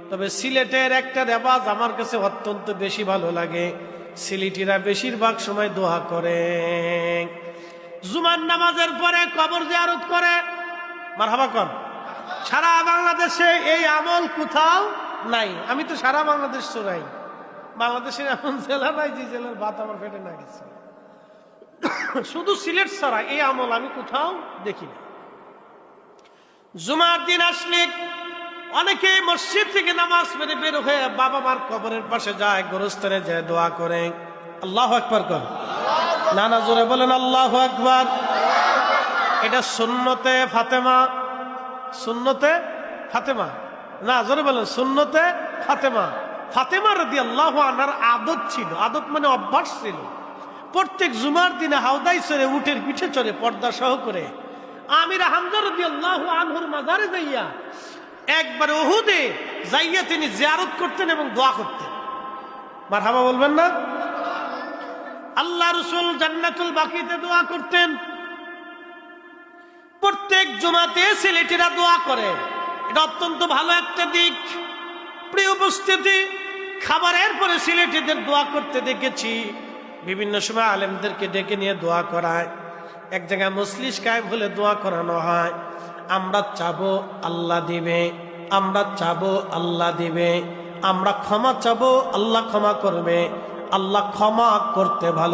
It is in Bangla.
তবে সিলেটের একটা রেওয়াজ আমার কাছে অত্যন্ত বেশি ভালো লাগে। সিলেটিরা বেশিরভাগ সময় দোয়া করে, জুমার নামাজের পরে কবর জিয়ারত করে। মারহাবা কর। সারা বাংলাদেশে এই আমল কোথাও নাই। আমি তো সারা বাংলাদেশ চড়াই, বাংলাদেশের এমন জেলা নাই যে জেলার ভাত আমার পেটে না গেছে। শুধু সিলেট ছাড়া এই আমল আমি কোথাও দেখি না। জুমার দিন আসলে অনেকে মসজিদ থেকে নামাজ পড়ে বের হয়ে বাবা মার কবরের পাশে যায়, গোরস্থানে যায়, দোয়া করে। আল্লাহু আকবার কর। না না, জোরে বলেন আল্লাহু আকবার। এটা সুন্নতে ফাতেমা, সুন্নতে ফাতেমা না, জোরে বলেন সুন্নতে ফাতেমা। ফাতেমা রাদিয়াল্লাহু আনহার আদত ছিল, আদত মানে অভ্যাস ছিল, প্রত্যেক জুমার দিনে হাওদায় চড়ে, উটের পিঠে চড়ে, পর্দা সহ করে আমির হামজা রাদিয়াল্লাহু আনহুর মাজারে যাইয়া, একবার উহুদে যাইয়া তিনি জিয়ারত করতেন এবং দোয়া করতেন। মারহাবা বলবেন না? আল্লাহ রাসূল জান্নাতুল বাকিতে দোয়া করতেন। প্রত্যেক জুমাতে সিলেটিরা দোয়া করে, এটা অত্যন্ত ভালো একটা দিক। প্রিয় উপস্থিতি, খাবারের পরে সিলেটিদের দোয়া করতে দেখেছি। বিভিন্ন সময় আলেমদেরকে ডেকে নিয়ে দোয়া করায়, এক জায়গায় মজলিস কায়েম হলে দোয়া করানো হয়। আমরা চাবো আল্লাহ দিবে, আমরা চাবো আল্লাহ দিবে, আমরা ক্ষমা চাবো আল্লাহ ক্ষমা করবে, আল্লাহ ক্ষমা করতে ভালো